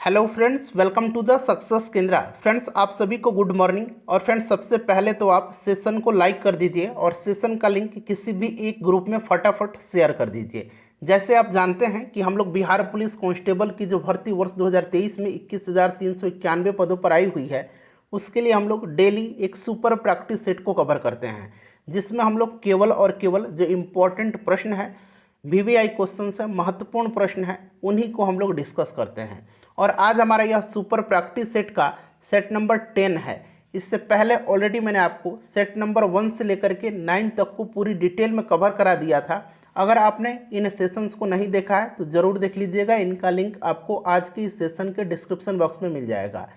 Hello friends, welcome to the success Kendra. Friends, आप सभी को गुड मॉर्निंग। और फ्रेंड्स, सबसे पहले तो आप सेशन को लाइक कर दीजिए और सेशन का लिंक किसी भी एक ग्रुप में फटाफट शेयर कर दीजिए। जैसे आप जानते हैं कि हम लोग बिहार पुलिस कांस्टेबल की जो भर्ती वर्ष 2023 में 21,391 पदों पर आई हुई है, उसके लिए हम लोग डेली एक सुपर प्रैक्टिस सेट को कवर करते हैं, जिसमें हम लोग केवल और केवल जो इम्पोर्टेंट प्रश्न है, वीवीआई क्वेश्चन है, महत्वपूर्ण प्रश्न है, उन्हीं को हम लोग डिस्कस करते हैं। और आज हमारा यह सुपर प्रैक्टिस सेट का सेट नंबर 10 है। इससे पहले ऑलरेडी मैंने आपको सेट नंबर 1 से लेकर के 9 तक को पूरी डिटेल में कवर करा दिया था। अगर आपने इन सेशंस को नहीं देखा है तो ज़रूर देख लीजिएगा। इनका लिंक आपको आज के इस सेशन के डिस्क्रिप्शन बॉक्स में मिल जाएगा।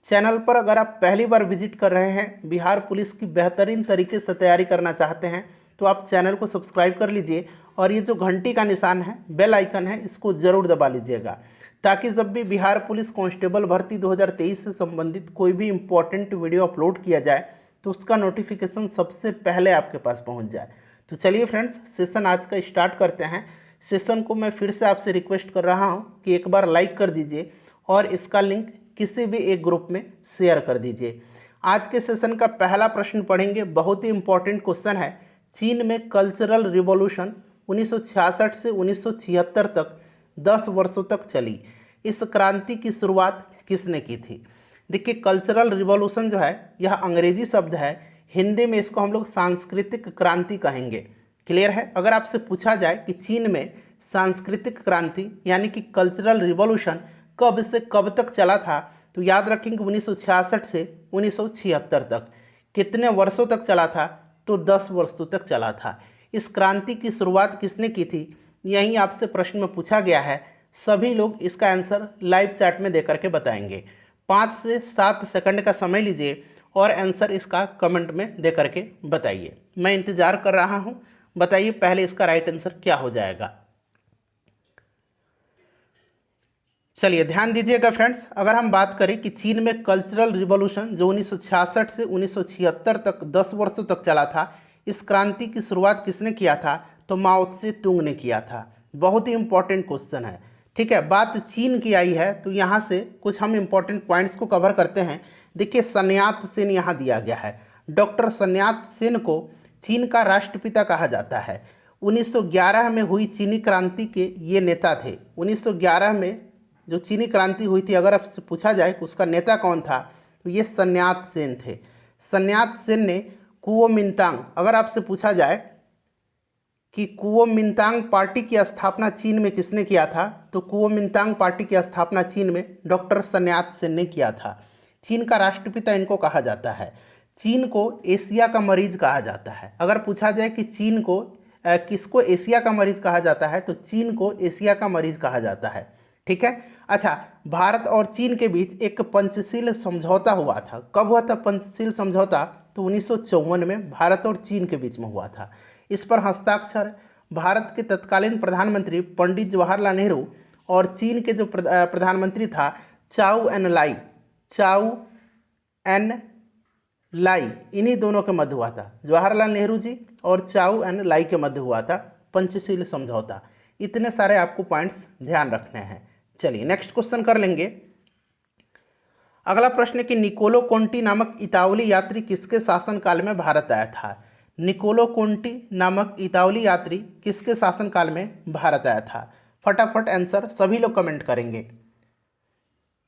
चैनल पर अगर आप पहली बार विजिट कर रहे हैं, बिहार पुलिस की बेहतरीन तरीके से तैयारी करना चाहते हैं, तो आप चैनल को सब्सक्राइब कर लीजिए और ये जो घंटी का निशान है, बेल आइकन है, इसको ज़रूर दबा लीजिएगा, ताकि जब भी बिहार पुलिस कांस्टेबल भर्ती 2023 से संबंधित कोई भी इम्पोर्टेंट वीडियो अपलोड किया जाए तो उसका नोटिफिकेशन सबसे पहले आपके पास पहुंच जाए। तो चलिए फ्रेंड्स, सेशन आज का स्टार्ट करते हैं। सेशन को मैं फिर से आपसे रिक्वेस्ट कर रहा हूं कि एक बार लाइक कर दीजिए और इसका लिंक किसी भी एक ग्रुप में शेयर कर दीजिए। आज के सेशन का पहला प्रश्न पढ़ेंगे। बहुत ही इंपॉर्टेंट क्वेश्चन है। चीन में कल्चरल रिवॉल्यूशन 1966 से 1976 तक 10 वर्षों तक चली। इस क्रांति की शुरुआत किसने की थी? देखिए, कल्चरल रिवॉल्यूशन जो है यह अंग्रेजी शब्द है। हिंदी में इसको हम लोग सांस्कृतिक क्रांति कहेंगे। क्लियर है? अगर आपसे पूछा जाए कि चीन में सांस्कृतिक क्रांति यानी कि कल्चरल रिवॉल्यूशन कब से कब तक चला था, तो याद रखेंगे 1966 से 1976 तक। कितने वर्षों तक चला था? तो 10 वर्षों तक चला था। इस क्रांति की शुरुआत किसने की थी, यही आपसे प्रश्न में पूछा गया है। सभी लोग इसका आंसर लाइव चैट में देकर के बताएंगे। 5 से 7 सेकंड का समय लीजिए और आंसर इसका कमेंट में देकर के बताइए। मैं इंतजार कर रहा हूं। बताइए पहले इसका राइट आंसर क्या हो जाएगा। चलिए ध्यान दीजिएगा फ्रेंड्स, अगर हम बात करें कि चीन में कल्चरल रिवॉल्यूशन जो 1966 से 1976 तक 10 वर्षों तक चला था, इस क्रांति की शुरुआत किसने किया था? तो माओ त्से तुंग ने किया था। बहुत ही इंपॉर्टेंट क्वेश्चन है। ठीक है, बात चीन की आई है तो यहाँ से कुछ हम इंपॉर्टेंट पॉइंट्स को कवर करते हैं। देखिए, sun यat-sen यहाँ दिया गया है। डॉक्टर sun यat-sen को चीन का राष्ट्रपिता कहा जाता है। 1911 में हुई चीनी क्रांति के ये नेता थे। 1911 में जो चीनी क्रांति हुई थी, अगर आपसे पूछा जाए कि उसका नेता कौन था, तो ये sun यat-sen थे। sun यat-sen ने कुओमिंतांग, अगर आपसे पूछा जाए कि कुओमिंतांग पार्टी की स्थापना चीन में किसने किया था, तो कुओमिंतांग पार्टी की स्थापना चीन में डॉक्टर sun यat-sen ने किया था। चीन का राष्ट्रपिता इनको कहा जाता है। चीन को एशिया का मरीज कहा जाता है। अगर पूछा जाए कि चीन को किसको एशिया का मरीज कहा जाता है, तो चीन को एशिया का मरीज कहा जाता है। ठीक है। अच्छा, भारत और चीन के बीच एक पंचशील समझौता हुआ था। कब हुआ था पंचशील समझौता? तो 1954 में भारत और चीन के बीच में हुआ था। इस पर हस्ताक्षर भारत के तत्कालीन प्रधानमंत्री पंडित जवाहरलाल नेहरू और चीन के जो प्रधानमंत्री था चाउ एन लाई, इन्हीं दोनों के मध्य हुआ था। जवाहरलाल नेहरू जी और चाउ एन लाई के मध्य हुआ था पंचशील समझौता। इतने सारे आपको पॉइंट्स ध्यान रखने हैं। चलिए नेक्स्ट क्वेश्चन कर लेंगे। अगला प्रश्न है कि निकोलो कोंटी नामक इतावली यात्री किसके शासनकाल में भारत आया था? निकोलो कोंटी नामक इतावली यात्री किसके शासनकाल में भारत आया था? फटाफट आंसर सभी लोग कमेंट करेंगे।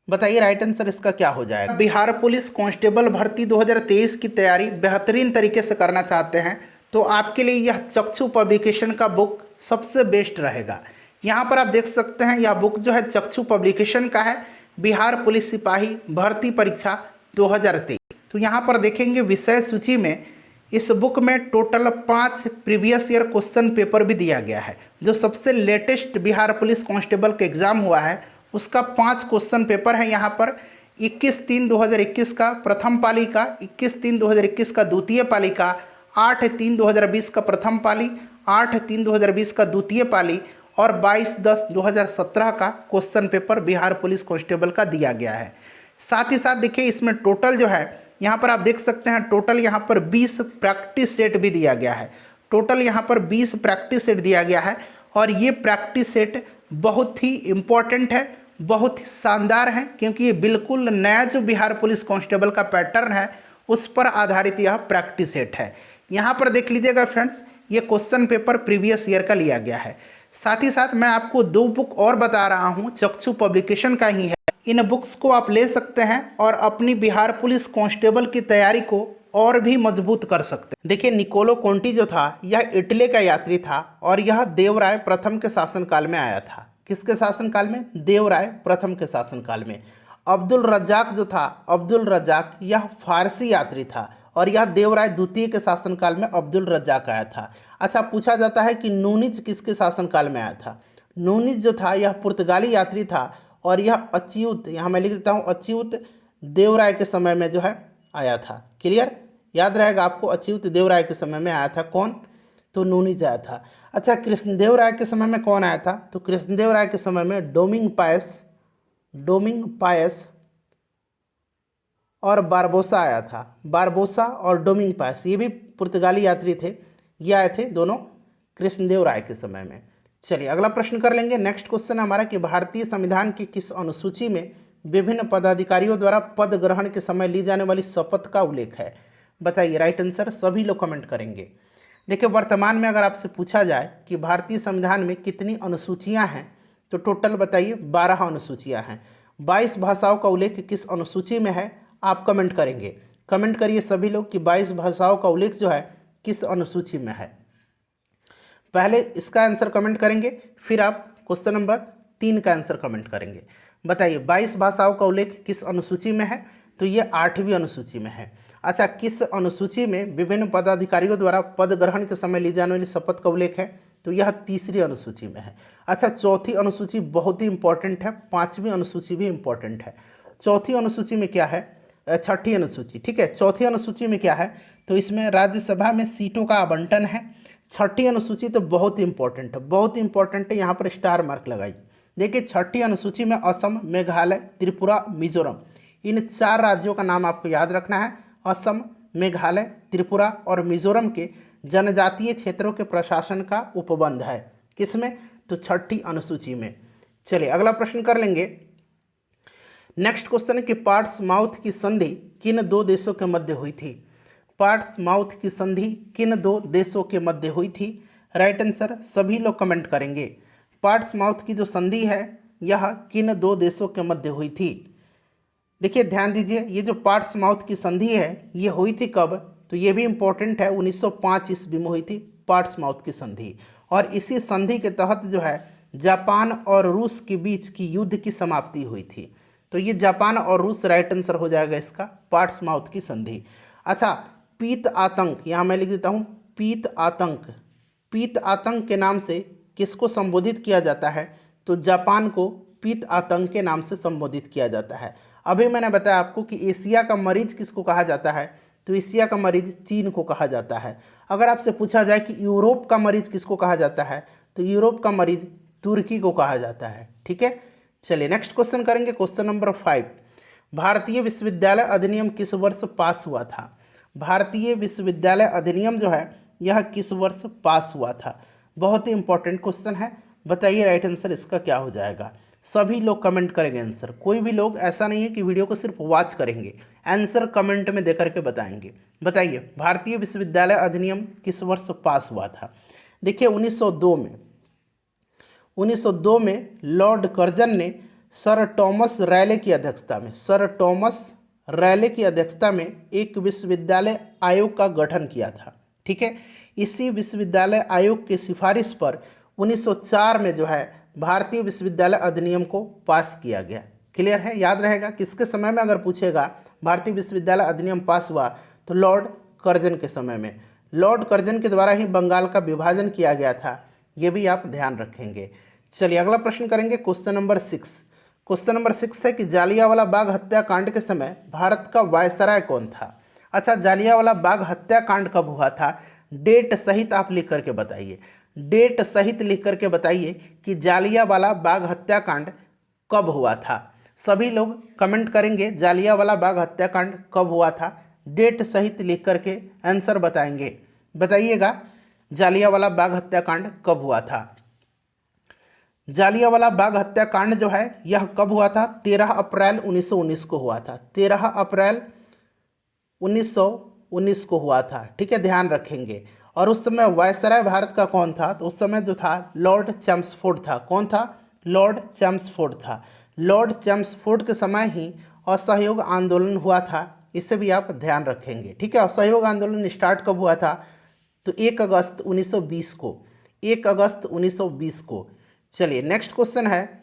बताइए राइट आंसर इसका क्या हो जाएगा। बिहार पुलिस कांस्टेबल भर्ती 2023 की तैयारी बेहतरीन तरीके से करना चाहते हैं तो आपके लिए यह चक्षु पब्लिकेशन का बुक सबसे बेस्ट रहेगा। यहाँ पर आप देख सकते हैं, यह बुक जो है चक्षु पब्लिकेशन का है, बिहार पुलिस सिपाही भर्ती परीक्षा 2023। तो यहाँ पर देखेंगे विषय सूची में इस बुक में total 5 previous year question paper भी दिया गया है। जो सबसे लेटेस्ट बिहार पुलिस कांस्टेबल का एग्जाम हुआ है उसका 5 क्वेश्चन पेपर है यहाँ पर। 21/3/2021 का प्रथम पाली का, 21/3/2021 का द्वितीय पाली का, 8/3/2020 का प्रथम पाली, 8/3/2020 का द्वितीय पाली और 22/10/2017 का question paper Bihar police constable का दिया गया है। साथ ही साथ देखिए इसमें टोटल जो है, यहाँ पर आप देख सकते हैं टोटल यहाँ पर 20 प्रैक्टिस सेट भी दिया गया है। टोटल यहाँ पर 20 प्रैक्टिस सेट दिया गया है और ये प्रैक्टिस सेट बहुत ही इम्पॉर्टेंट है बहुत ही शानदार हैं, क्योंकि ये बिल्कुल नया जो बिहार पुलिस कांस्टेबल का पैटर्न है उस पर आधारित यह प्रैक्टिस सेट है। यहाँ पर देख लीजिएगा फ्रेंड्स, ये क्वेश्चन पेपर प्रीवियस ईयर का लिया गया है। साथ ही साथ मैं आपको 2 बुक और बता रहा हूँ, चक्षु पब्लिकेशन का ही है। इन बुक्स को आप ले सकते हैं और अपनी बिहार पुलिस कांस्टेबल की तैयारी को और भी मजबूत कर सकते हैं। देखिए, निकोलो कोंटी जो था यह इटली का यात्री था और यह देवराय प्रथम के शासनकाल में आया था। किसके शासनकाल में? देवराय प्रथम के शासनकाल में। अब्दुल रज्जाक जो था, अब्दुल रज्जाक, यह फारसी यात्री था और यह देवराय द्वितीय के शासनकाल में अब्दुल रज्जाक आया था। अच्छा, पूछा जाता है कि नूनिज किसके शासनकाल में आया था? नूनिज जो था यह पुर्तगाली यात्री था और यह अच्युत, यहाँ मैं लिख देता हूँ, अच्युत देवराय के समय में जो है आया था। क्लियर? याद रहेगा आपको, अच्युत देवराय के समय में आया था। कौन? तो नूनिज आया था। अच्छा, कृष्णदेव राय के समय में कौन आया था? तो कृष्णदेव राय के समय में डोमिंग पायस और बारबोसा आया था। बारबोसा और डोमिंग पायस, ये भी पुर्तगाली यात्री थे, ये आए थे दोनों कृष्णदेव राय के समय में। चलिए अगला प्रश्न कर लेंगे। नेक्स्ट क्वेश्चन हमारा कि भारतीय संविधान की किस अनुसूची में विभिन्न पदाधिकारियों द्वारा पद ग्रहण के समय ली जाने वाली शपथ का उल्लेख है? बताइए, राइट आंसर सभी लोग कमेंट करेंगे। देखिए, वर्तमान में अगर आपसे पूछा जाए कि भारतीय संविधान में कितनी अनुसूचियां हैं, तो टोटल बताइए 12 अनुसूचियां हैं। 22 भाषाओं का उल्लेख किस अनुसूची में है? आप कमेंट करेंगे। कमेंट करिए सभी लोग कि 22 भाषाओं का उल्लेख जो है किस अनुसूची में है। पहले इसका आंसर कमेंट करेंगे, फिर आप क्वेश्चन नंबर 3 का आंसर कमेंट करेंगे। बताइए, 22 भाषाओं का उल्लेख किस अनुसूची में है? तो ये 8वीं अनुसूची में है। अच्छा, किस अनुसूची में विभिन्न पदाधिकारियों द्वारा पद ग्रहण के समय ली जाने वाली शपथ का उल्लेख है? तो यह 3री अनुसूची में है। अच्छा, 4थी अनुसूची बहुत ही इंपॉर्टेंट है, 5वीं अनुसूची भी इंपॉर्टेंट है। 4थी अनुसूची में क्या है? 6ठी अनुसूची, ठीक है। 4थी अनुसूची में क्या है? तो इसमें राज्यसभा में सीटों का आवंटन है। 6ठी अनुसूची तो बहुत इंपॉर्टेंट है, बहुत इंपॉर्टेंट है, यहाँ पर स्टार मार्क लगाइए। देखिए, 6ठी अनुसूची में असम, मेघालय, त्रिपुरा, मिजोरम, इन 4 राज्यों का नाम आपको याद रखना है। असम, मेघालय, त्रिपुरा और मिजोरम के जनजातीय क्षेत्रों के प्रशासन का उपबंध है। किसमें? तो 6ठी अनुसूची में। चलिए अगला प्रश्न कर लेंगे। नेक्स्ट क्वेश्चन है कि पार्ट्समाउथ की संधि किन 2 देशों के मध्य हुई थी? पार्ट्समाउथ की संधि किन 2 देशों के मध्य हुई थी? राइट आंसर सभी लोग कमेंट करेंगे। पार्ट्समाउथ की जो संधि है यह किन 2 देशों के मध्य हुई थी? देखिए, ध्यान दीजिए, ये जो पार्ट्समाउथ की संधि है ये हुई थी कब? तो ये भी इंपॉर्टेंट है, 1905 ईस्वी में हुई थी पार्ट्समाउथ की संधि। और इसी संधि के तहत जो है जापान और रूस के बीच की युद्ध की समाप्ति हुई थी। तो ये जापान और रूस राइट आंसर हो जाएगा इसका, पार्ट्समाउथ की संधि। अच्छा, पीत आतंक, यहाँ मैं लिख देता हूँ पीत आतंक। पीत आतंक के नाम से किसको संबोधित किया जाता है? तो जापान को पीत आतंक के नाम से संबोधित किया जाता है। अभी मैंने बताया आपको कि एशिया का मरीज किसको कहा जाता है? तो एशिया का मरीज चीन को कहा जाता है। अगर आपसे पूछा जाए कि यूरोप का मरीज किसको कहा जाता है? तो यूरोप का मरीज तुर्की को कहा जाता है। ठीक है, चलिए नेक्स्ट क्वेश्चन करेंगे, क्वेश्चन नंबर 5। भारतीय विश्वविद्यालय अधिनियम किस वर्ष पास हुआ था? भारतीय विश्वविद्यालय अधिनियम जो है यह किस वर्ष पास हुआ था? बहुत ही इंपॉर्टेंट क्वेश्चन है। बताइए राइट आंसर इसका क्या हो जाएगा? सभी लोग कमेंट करेंगे आंसर, कोई भी लोग ऐसा नहीं है कि वीडियो को सिर्फ वॉच करेंगे, आंसर कमेंट में देकर के बताएंगे। बताइए, भारतीय विश्वविद्यालय अधिनियम किस वर्ष पास हुआ था? देखिए, 1902 में लॉर्ड कर्जन ने सर टॉमस रैले की अध्यक्षता में एक विश्वविद्यालय आयोग का गठन किया था। ठीक है, इसी विश्वविद्यालय आयोग की सिफारिश पर 1904 में जो है भारतीय विश्वविद्यालय अधिनियम को पास किया गया। क्लियर है? याद रहेगा, किसके समय में अगर पूछेगा भारतीय विश्वविद्यालय अधिनियम पास हुआ तो लॉर्ड कर्जन के समय में। लॉर्ड कर्जन के द्वारा ही बंगाल का विभाजन किया गया था, ये भी आप ध्यान रखेंगे। चलिए अगला प्रश्न करेंगे, क्वेश्चन नंबर 6। क्वेश्चन नंबर 6 है कि जालियांवाला बाग हत्याकांड के समय भारत का वायसराय कौन था? अच्छा, जालियांवाला बाग हत्याकांड कब हुआ था? डेट सहित आप लिख करके बताइए। डेट सहित लिख करके बताइए कि जालियांवाला बाग हत्याकांड कब हुआ था। सभी लोग कमेंट करेंगे जालियांवाला बाग हत्याकांड कब हुआ था, डेट सहित लिख करके आंसर बताएंगे। बताइएगा जालियांवाला बाग हत्याकांड कब हुआ था। जालियांवाला बाग हत्याकांड जो है यह कब हुआ था? 13 अप्रैल 1919 को हुआ था। 13 अप्रैल 1919 को हुआ था। ठीक है, ध्यान रखेंगे। और उस समय वायसराय भारत का कौन था? तो उस समय जो था लॉर्ड चैम्सफोर्ड था। कौन था? लॉर्ड चैम्सफोर्ड था। लॉर्ड चैम्सफोर्ड के समय ही असहयोग आंदोलन हुआ था, इसे भी आप ध्यान रखेंगे। ठीक है, असहयोग आंदोलन स्टार्ट कब हुआ था? तो 1 अगस्त 1920 को। 1 अगस्त 1920 को। चलिए नेक्स्ट क्वेश्चन है,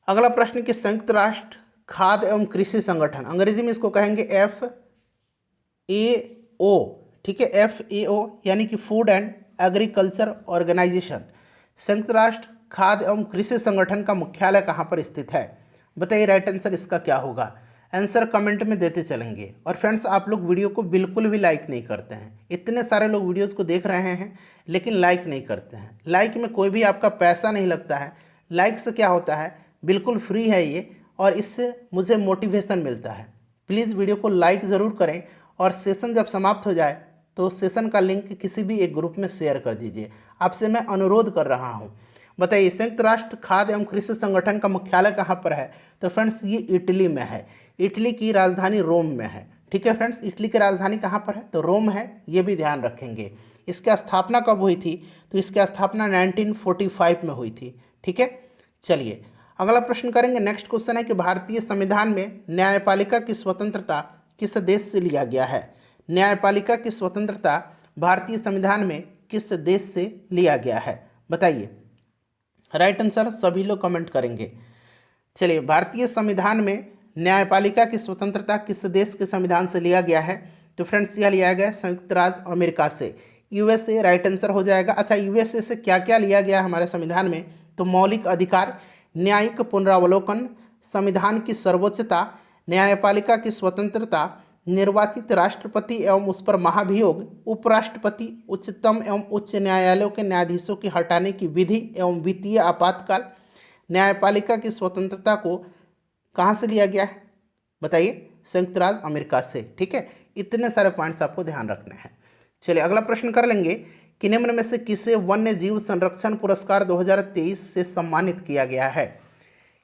अगला प्रश्न कि संयुक्त राष्ट्र खाद्य एवं कृषि संगठन, अंग्रेजी में इसको कहेंगे FAO। ठीक है, FAO यानी कि फूड एंड एग्रीकल्चर ऑर्गेनाइजेशन। संयुक्त राष्ट्र खाद्य एवं कृषि संगठन का मुख्यालय कहाँ पर स्थित है? बताइए राइट आंसर इसका क्या होगा? आंसर कमेंट में देते चलेंगे। और फ्रेंड्स आप लोग वीडियो को बिल्कुल भी लाइक नहीं करते हैं। इतने सारे लोग वीडियोस को देख रहे हैं लेकिन लाइक नहीं करते हैं। लाइक में कोई भी आपका पैसा नहीं लगता है। लाइक से क्या होता है, बिल्कुल फ्री है ये, और इससे मुझे मोटिवेशन मिलता है। प्लीज़ वीडियो को लाइक ज़रूर करें, और सेशन जब समाप्त हो जाए तो सेशन का लिंक किसी भी एक ग्रुप में शेयर कर दीजिए। आपसे मैं अनुरोध कर रहा हूँ। बताइए संयुक्त राष्ट्र खाद्य एवं कृषि संगठन का मुख्यालय कहाँ पर है? तो फ्रेंड्स ये इटली में है। इटली की राजधानी रोम में है। ठीक है फ्रेंड्स, इटली की राजधानी कहाँ पर है? तो रोम है, ये भी ध्यान रखेंगे। इसकी स्थापना कब हुई थी? तो इसकी स्थापना 1945 में हुई थी। ठीक है, चलिए अगला प्रश्न करेंगे। नेक्स्ट क्वेश्चन है कि भारतीय संविधान में न्यायपालिका की स्वतंत्रता किस देश से लिया गया है? न्यायपालिका की स्वतंत्रता भारतीय संविधान में किस देश से लिया गया है? बताइए राइट आंसर सभी लोग कमेंट करेंगे। चलिए, भारतीय संविधान में न्यायपालिका की स्वतंत्रता किस देश के संविधान से लिया गया है? तो फ्रेंड्स यह लिया गया संयुक्त राज्य अमेरिका से, USA राइट आंसर हो जाएगा। अच्छा, USA से क्या क्या लिया गया हमारे संविधान में? तो मौलिक अधिकार, न्यायिक पुनरावलोकन, संविधान की सर्वोच्चता, न्यायपालिका की स्वतंत्रता, निर्वाचित राष्ट्रपति एवं उस पर महाभियोग, उपराष्ट्रपति, उच्चतम एवं उच्च न्यायालयों के न्यायाधीशों की हटाने की विधि एवं वित्तीय आपातकाल। न्यायपालिका की स्वतंत्रता को कहाँ से लिया गया है? बताइए संयुक्त राज्य अमेरिका से। ठीक है, इतने सारे पॉइंट्स आपको ध्यान रखने हैं। चलिए अगला प्रश्न कर लेंगे कि निम्न में से किसे वन्य जीव संरक्षण पुरस्कार 2023 से सम्मानित किया गया है?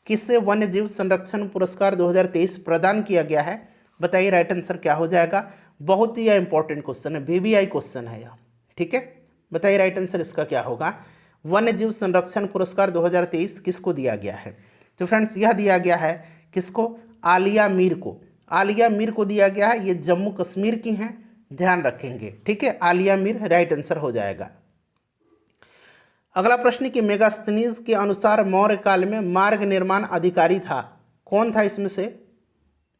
किसे वन्य जीव संरक्षण पुरस्कार 2023 प्रदान किया गया है? बताइए राइट आंसर क्या हो जाएगा? बहुत ही इंपॉर्टेंट क्वेश्चन है, VVI क्वेश्चन है यह। ठीक है, बताइए राइट आंसर इसका क्या होगा? वन्य जीव संरक्षण पुरस्कार 2023 किसको दिया गया है? तो फ्रेंड्स यह दिया गया है किसको? आलिया मीर को। आलिया मीर को दिया गया है। ये जम्मू कश्मीर की हैं, ध्यान रखेंगे। ठीक है, आलिया मीर राइट आंसर हो जाएगा। अगला प्रश्न कि मेगास्थनीज के अनुसार मौर्य काल में मार्ग निर्माण अधिकारी था। कौन था इसमें से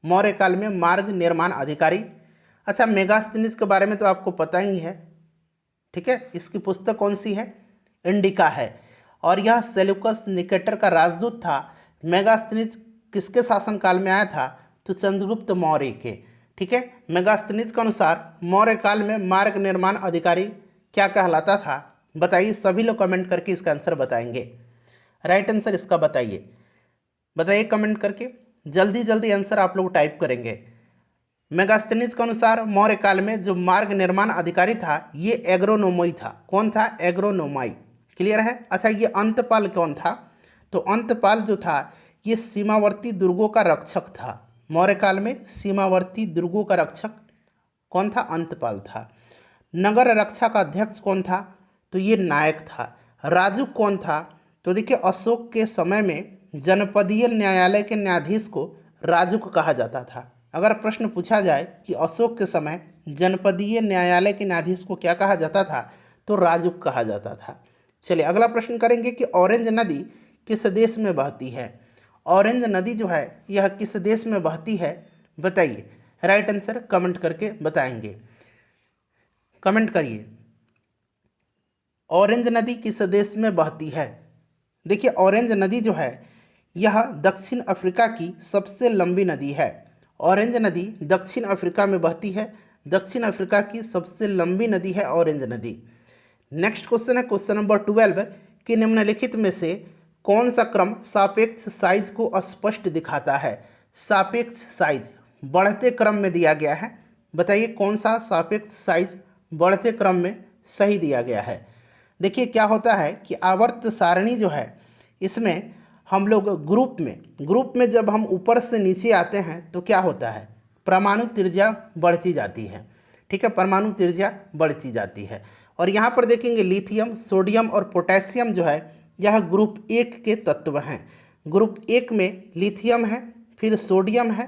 मौर्य काल में मार्ग निर्माण अधिकारी? अच्छा, मेगास्थनीज के बारे में तो आपको पता ही है। ठीक है, इसकी पुस्तक कौन सी है? इंडिका है। और यह सेल्यूकस निकेटर का राजदूत था। मेगास्थनीज किसके शासनकाल में आया था? तो चंद्रगुप्त मौर्य के। ठीक है, मेगास्थनीज के अनुसार मौर्य काल में मार्ग निर्माण अधिकारी क्या कहलाता था? बताइए, सभी लोग कमेंट करके इसका आंसर बताएंगे। राइट आंसर इसका बताइए, बताइए कमेंट करके, जल्दी जल्दी आंसर आप लोग टाइप करेंगे। मेगास्थनीज के अनुसार मौर्य काल में जो मार्ग निर्माण अधिकारी था ये एग्रोनोमोई था। कौन था? एग्रोनोमाई। क्लियर है? अच्छा, ये अंतपाल कौन था? तो अंतपाल जो था ये सीमावर्ती दुर्गों का रक्षक था। मौर्य काल में सीमावर्ती दुर्गों का रक्षक कौन था? अंतपाल था। नगर रक्षा का अध्यक्ष कौन था? तो ये नायक था। राजुक कौन था? तो देखिए अशोक के समय में जनपदीय न्यायालय के न्यायाधीश को राजुक कहा जाता था। अगर प्रश्न पूछा जाए कि अशोक के समय जनपदीय न्यायालय के न्यायाधीश को क्या कहा जाता था? तो राजुक कहा जाता था। चलिए अगला प्रश्न करेंगे कि ऑरेंज नदी किस देश में बहती है? ऑरेंज नदी जो है यह किस देश में बहती है? बताइए, राइट आंसर कमेंट करके बताएंगे। कमेंट करिए, ऑरेंज नदी किस देश में बहती है? देखिए ऑरेंज नदी जो है यह दक्षिण अफ्रीका की सबसे लंबी नदी है। ऑरेंज नदी दक्षिण अफ्रीका में बहती है। दक्षिण अफ्रीका की सबसे लंबी नदी है ऑरेंज नदी। नेक्स्ट क्वेश्चन है क्वेश्चन नंबर 12 कि निम्नलिखित में से कौन सा क्रम सापेक्ष साइज को स्पष्ट दिखाता है? सापेक्ष साइज बढ़ते क्रम में दिया गया है। बताइए कौन सा सापेक्ष साइज बढ़ते क्रम में सही दिया गया है? देखिए क्या होता है कि आवर्त सारणी जो है इसमें हम लोग ग्रुप में जब हम ऊपर से नीचे आते हैं तो क्या होता है, परमाणु त्रिज्या बढ़ती जाती है। ठीक है, परमाणु त्रिज्या बढ़ती जाती है। और यहाँ पर देखेंगे लिथियम, सोडियम और पोटेशियम जो है यह ग्रुप 1 के तत्व हैं। ग्रुप 1 में लिथियम है, फिर सोडियम है,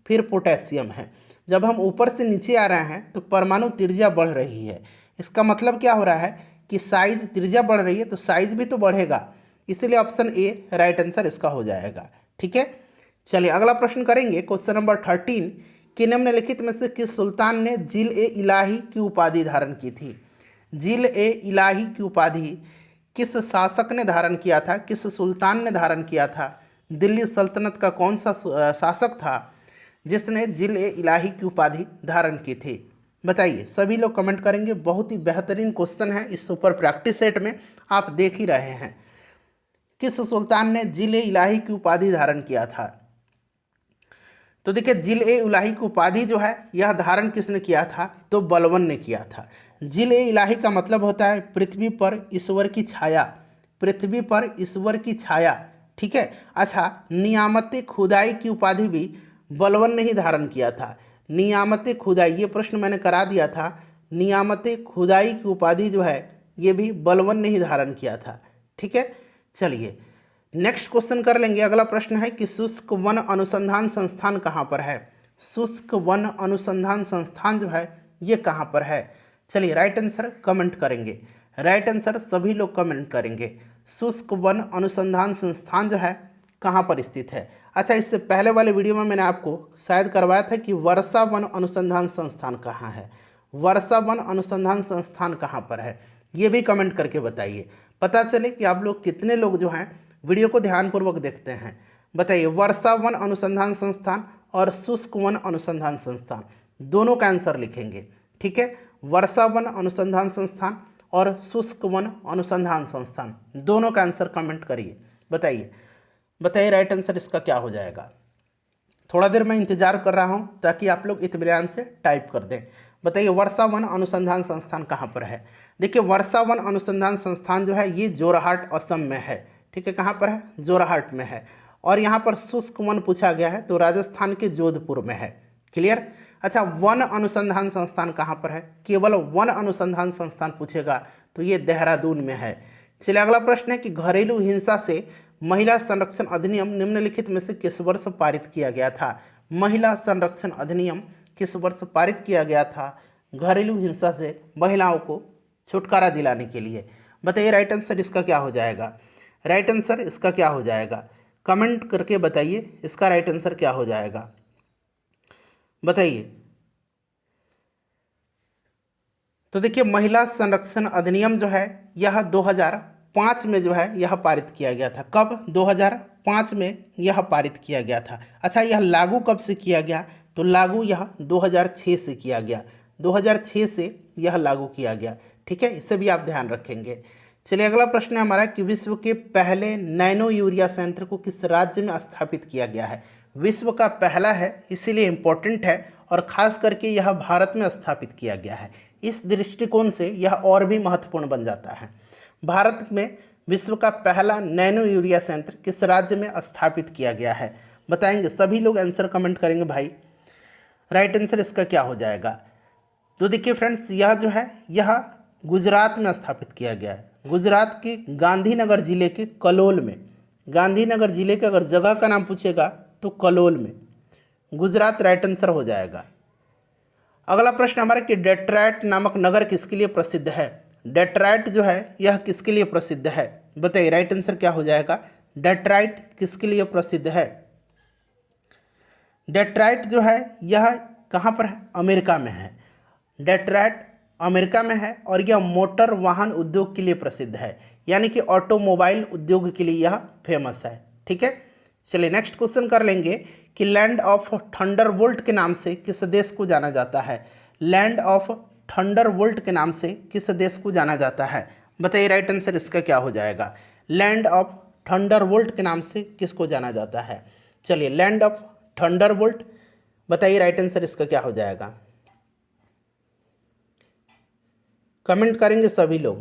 फिर पोटेशियम है। जब हम ऊपर से नीचे आ रहे हैं तो परमाणु त्रिज्या बढ़ रही है। इसका मतलब क्या हो रहा है कि साइज, त्रिज्या बढ़ रही है तो साइज भी तो बढ़ेगा, इसलिए ऑप्शन ए राइट आंसर इसका हो जाएगा। ठीक है, चलिए अगला प्रश्न करेंगे। क्वेश्चन नंबर 13 कि निम्नलिखित में से किस सुल्तान ने जिल ए इलाही की उपाधि धारण की थी। जिल ए इलाही की उपाधि किस शासक ने धारण किया था, किस सुल्तान ने धारण किया था। दिल्ली सल्तनत का कौन सा शासक था जिसने जिल ए इलाही की उपाधि धारण की थी, बताइए। सभी लोग कमेंट करेंगे। बहुत ही बेहतरीन क्वेश्चन है, इस सुपर प्रैक्टिस सेट में आप देख ही रहे हैं। किस सुल्तान ने जिल ए इलाही की उपाधि धारण किया था। तो देखिए जिल ए इलाही की उपाधि जो है यह धारण किसने किया था, तो बलबन ने किया था। जिल ए इलाही का मतलब होता है पृथ्वी पर ईश्वर की छाया, पृथ्वी पर ईश्वर की छाया। ठीक है, अच्छा, नियामत खुदाई की उपाधि भी बलबन ने ही धारण किया था। नियामत खुदाई, ये प्रश्न मैंने करा दिया था। नियामत खुदाई की उपाधि जो है ये भी बलबन ने ही धारण किया था। ठीक है, चलिए नेक्स्ट क्वेश्चन कर लेंगे। अगला प्रश्न है कि शुष्क वन अनुसंधान संस्थान कहाँ पर है। शुष्क वन अनुसंधान संस्थान जो है ये कहाँ पर है। चलिए राइट आंसर कमेंट करेंगे, राइट आंसर सभी लोग कमेंट करेंगे। शुष्क वन अनुसंधान संस्थान जो है कहाँ पर स्थित है। अच्छा, इससे पहले वाले वीडियो में मैंने आपको शायद करवाया था कि वर्षा वन अनुसंधान संस्थान कहाँ है। वर्षा वन अनुसंधान संस्थान कहाँ पर है, ये भी कमेंट करके बताइए, पता चले कि आप लोग कितने लोग जो हैं वीडियो को ध्यानपूर्वक देखते हैं। बताइए, वर्षा वन अनुसंधान संस्थान और शुष्क वन अनुसंधान संस्थान दोनों का आंसर लिखेंगे। ठीक है, वर्षा वन अनुसंधान संस्थान और शुष्क वन अनुसंधान संस्थान दोनों का आंसर कमेंट करिए। बताइए बताइए राइट आंसर इसका क्या हो जाएगा। थोड़ा देर मैं इंतजार कर रहा हूँ ताकि आप लोग इत्मीनान से टाइप कर दें। बताइए वर्षा वन अनुसंधान संस्थान कहाँ पर है। देखिए वर्षा वन अनुसंधान संस्थान जो है ये जोरहाट असम में है। ठीक है, कहाँ पर है, जोरहाट में है। और यहाँ पर शुष्क वन पूछा गया है तो राजस्थान के जोधपुर में है। क्लियर। अच्छा, वन अनुसंधान संस्थान कहाँ पर है, केवल वन अनुसंधान संस्थान पूछेगा तो ये देहरादून में है। चलिए अगला प्रश्न है कि घरेलू हिंसा से महिला संरक्षण अधिनियम निम्नलिखित में से किस वर्ष पारित किया गया था। महिला संरक्षण अधिनियम किस वर्ष पारित किया गया था घरेलू हिंसा से महिलाओं को छुटकारा दिलाने के लिए। बताइए राइट आंसर इसका क्या हो जाएगा, राइट आंसर इसका क्या हो जाएगा, कमेंट करके बताइए इसका राइट आंसर क्या हो जाएगा, बताइए। तो देखिए महिला संरक्षण अधिनियम जो है यह 2005 में जो है यह पारित किया गया था। कब, 2005 में यह पारित किया गया था। अच्छा, यह लागू कब से किया गया, तो लागू यह 2006 से किया गया, 2006 से यह लागू किया गया। ठीक है, इसे भी आप ध्यान रखेंगे। चलिए अगला प्रश्न है हमारा कि विश्व के पहले नैनो यूरिया संयंत्र को किस राज्य में स्थापित किया गया है। विश्व का पहला है इसीलिए इम्पोर्टेंट है और ख़ास करके यह भारत में स्थापित किया गया है। इस दृष्टिकोण से यह और भी महत्वपूर्ण बन जाता है। भारत में विश्व का पहला नैनो यूरिया संयंत्र किस राज्य में स्थापित किया गया है, बताएंगे। सभी लोग आंसर कमेंट करेंगे भाई, राइट आंसर इसका क्या हो जाएगा। तो देखिए फ्रेंड्स यह जो है यह गुजरात में स्थापित किया गया है। गुजरात के गांधीनगर जिले के कलोल में, गांधीनगर जिले के अगर जगह का नाम पूछेगा तो कलोल में, गुजरात राइट आंसर हो जाएगा। अगला प्रश्न हमारा कि डेट्रॉयट नामक नगर किसके लिए प्रसिद्ध है। डेट्रॉयट जो है यह किसके लिए प्रसिद्ध है, बताइए राइट आंसर क्या हो जाएगा। डेट्रॉयट किसके लिए प्रसिद्ध है। डेट्रॉयट जो है यह कहाँ पर है, अमेरिका में है। डेट्रॉयट अमेरिका में है और यह मोटर वाहन उद्योग के लिए प्रसिद्ध है, यानी कि ऑटोमोबाइल उद्योग के लिए यह फेमस है। ठीक है, चलिए नेक्स्ट क्वेश्चन कर लेंगे कि लैंड ऑफ थंडरबोल्ट के नाम से किस देश को जाना जाता है। लैंड ऑफ थंडरबोल्ट के नाम से किस देश को जाना जाता है, बताइए राइट आंसर इसका क्या हो जाएगा। लैंड ऑफ थंडरबोल्ट के नाम से किसको जाना जाता है। चलिए लैंड ऑफ थंडरबोल्ट, बताइए राइट आंसर इसका क्या हो जाएगा, कमेंट करेंगे सभी लोग।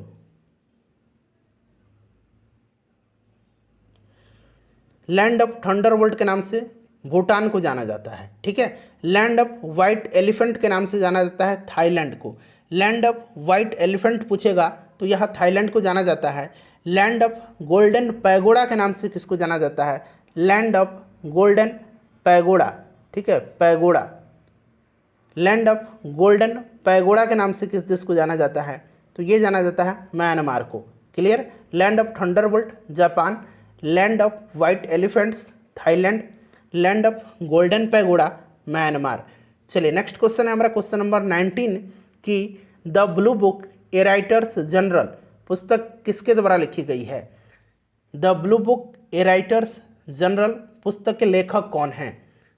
लैंड ऑफ थंडरबोल्ट के नाम से भूटान को जाना जाता है, ठीक है। लैंड ऑफ वाइट एलिफेंट के नाम से जाना जाता है थाईलैंड को। लैंड ऑफ वाइट एलिफेंट पूछेगा तो यह थाईलैंड को जाना जाता है। लैंड ऑफ गोल्डन पैगोडा के नाम से किसको जाना जाता है? लैंड ऑफ गोल्डन पैगोडा, ठीक है, pagoda. Land of golden pagoda के नाम से किस देश को जाना जाता है? तो ये जाना जाता है म्यांमार को। Clear. Land of Thunderbolt Japan, land of white elephants Thailand, land of golden pagoda Myanmar. चलिए नेक्स्ट क्वेश्चन है हमारा क्वेश्चन नंबर 19 कि the blue book A writers general पुस्तक किसके द्वारा लिखी गई है? The blue book A writers general पुस्तक के लेखक कौन हैं?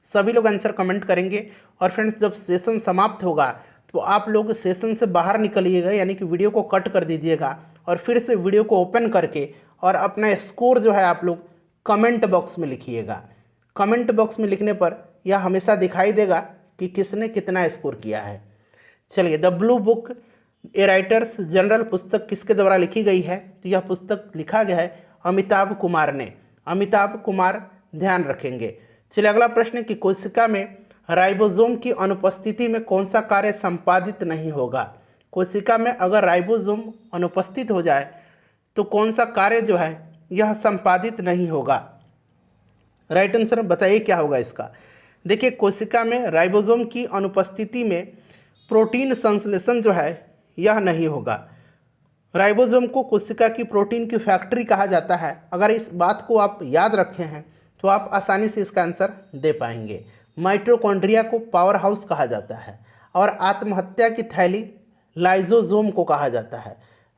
सभी लोग आंसर कमेंट करेंगे। और फ्रेंड्स जब सेशन समाप्त होगा तो आप लोग सेशन से बाहर निकलिएगा, यानी कि वीडियो को कट कर दीजिएगा और फिर से वीडियो को ओपन करके और अपना स्कोर जो है आप लोग कमेंट बॉक्स में लिखिएगा। कमेंट बॉक्स में लिखने पर यह हमेशा दिखाई देगा कि किसने कितना स्कोर किया है। चलिए, the blue book A writers general पुस्तक किसके द्वारा लिखी गई है? तो यह पुस्तक लिखा गया है अमिताभ कुमार ने। अमिताभ कुमार, ध्यान रखेंगे। चलिए अगला प्रश्न है कि कोशिका में राइबोसोम की अनुपस्थिति में कौन सा कार्य संपादित नहीं होगा? कोशिका में अगर राइबोसोम अनुपस्थित हो जाए तो कौन सा कार्य जो है यह संपादित नहीं होगा? राइट आंसर बताइए क्या होगा इसका। देखिए, कोशिका में राइबोसोम की अनुपस्थिति में प्रोटीन संश्लेषण जो है यह नहीं होगा। राइबोसोम को कोशिका की प्रोटीन की फैक्ट्री कहा जाता है। अगर इस बात को आप याद रखे हैं तो आप आसानी से इसका आंसर दे पाएंगे। माइटोकॉन्ड्रिया को पावर हाउस कहा जाता है और आत्महत्या की थैली लाइजोसोम को कहा जाता है।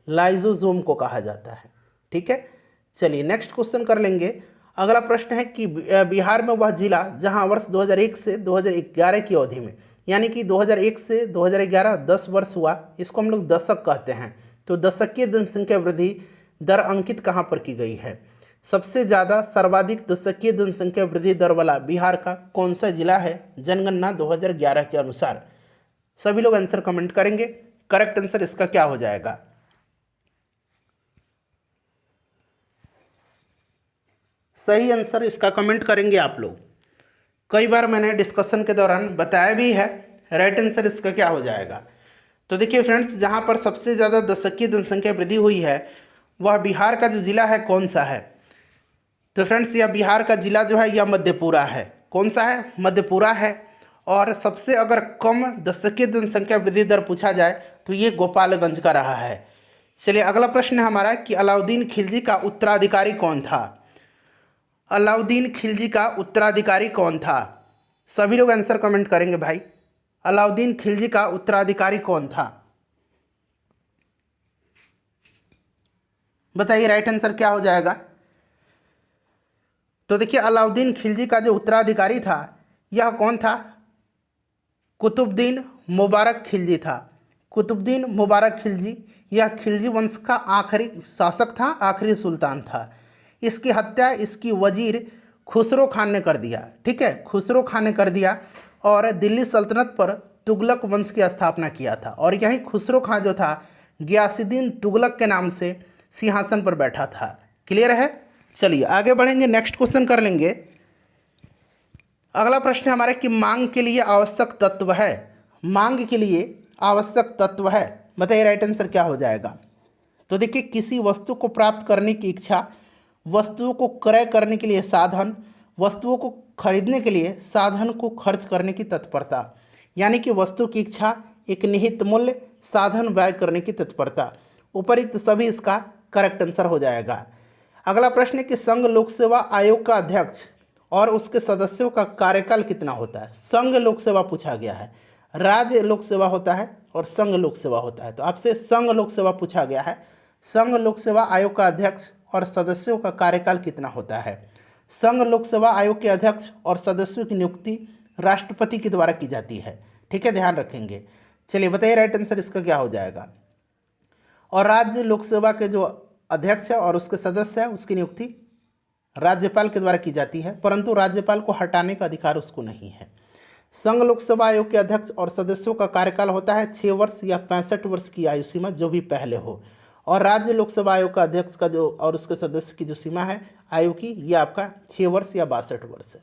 लाइजोसोम को कहा जाता है, ठीक है। चलिए नेक्स्ट क्वेश्चन कर लेंगे। अगला प्रश्न है कि बिहार में वह जिला जहां वर्ष 2001 से 2011 की अवधि में, यानी कि 2001 से 2011 10 वर्ष हुआ, इसको हम लोग दशक कहते हैं। तो दशकीय जनसंख्या वृद्धि दर अंकित कहाँ पर की गई है? सबसे ज़्यादा सर्वाधिक दशकीय जनसंख्या वृद्धि दर वाला बिहार का कौन सा जिला है जनगणना 2011 के अनुसार? सभी लोग आंसर कमेंट करेंगे। करेक्ट आंसर इसका क्या हो जाएगा? सही आंसर इसका कमेंट करेंगे आप लोग। कई बार मैंने डिस्कशन के दौरान बताया भी है। राइट आंसर इसका क्या हो जाएगा? तो देखिए फ्रेंड्स, जहाँ पर सबसे ज़्यादा दशकीय जनसंख्या वृद्धि हुई है वह बिहार का जो जिला है कौन सा है? तो फ्रेंड्स यह बिहार का जिला जो है यह मधेपुरा है। कौन सा है? मधेपुरा है। और सबसे अगर कम दशकीय जनसंख्या वृद्धि दर पूछा जाए तो ये गोपालगंज का रहा है। चलिए अगला प्रश्न है हमारा कि अलाउद्दीन खिलजी का उत्तराधिकारी कौन था? अलाउद्दीन खिलजी का उत्तराधिकारी कौन था? सभी लोग आंसर कमेंट करेंगे भाई। अलाउद्दीन खिलजी का उत्तराधिकारी कौन था? बताइए राइट आंसर क्या हो जाएगा? तो देखिए, अलाउद्दीन खिलजी का जो उत्तराधिकारी था यह कौन था? कुतुबुद्दीन मुबारक खिलजी था। कुतुबुद्दीन मुबारक खिलजी यह खिलजी वंश का आखिरी शासक था, आखिरी सुल्तान था। इसकी हत्या इसकी वजीर खुसरो खान ने कर दिया, ठीक है, खुसरो खान ने कर दिया और दिल्ली सल्तनत पर तुगलक वंश की स्थापना किया था। और यही खुसरो खान जो था गियासुद्दीन तुगलक के नाम से सिंहासन पर बैठा था। क्लियर है? चलिए आगे बढ़ेंगे, नेक्स्ट क्वेश्चन कर लेंगे। अगला प्रश्न हमारा कि मांग के लिए आवश्यक तत्व है। मांग के लिए आवश्यक तत्व है, बताइए राइट आंसर क्या हो जाएगा? तो देखिए, किसी वस्तु को प्राप्त करने की इच्छा, वस्तुओं को क्रय करने के लिए साधन, वस्तुओं को खरीदने के लिए साधन को खर्च करने की तत्परता। यानी कि वस्तु की इच्छा, एक निहित मूल्य, साधन व्यय करने की तत्परता। उपरोक्त सभी इसका करेक्ट आंसर हो जाएगा। अगला प्रश्न है कि संघ लोक सेवा आयोग का अध्यक्ष और उसके सदस्यों का कार्यकाल कितना होता है? संघ लोक सेवा पूछा गया है, राज्य लोक सेवा होता है और संघ लोक सेवा होता है। तो आपसे संघ लोक सेवा पूछा गया है। संघ लोक सेवा आयोग का अध्यक्ष और सदस्यों का कार्यकाल कितना होता है? संघ लोक सेवा आयोग के अध्यक्ष और सदस्यों की नियुक्ति राष्ट्रपति के द्वारा की जाती है, ठीक है, ध्यान रखेंगे। चलिए बताइए राइट आंसर इसका क्या हो जाएगा? और राज्य लोक सेवा के जो अध्यक्ष है और उसके सदस्य है उसकी नियुक्ति राज्यपाल के द्वारा की जाती है, परंतु राज्यपाल को हटाने का अधिकार उसको नहीं है। संघ लोक सेवा आयोग के अध्यक्ष और सदस्यों का कार्यकाल होता है 6 वर्ष या 65 वर्ष की आयु सीमा, जो भी पहले हो। और राज्य लोक सेवा आयोग का अध्यक्ष का जो और उसके सदस्य की जो सीमा है आयु की, ये आपका 6 वर्ष या 62 वर्ष है।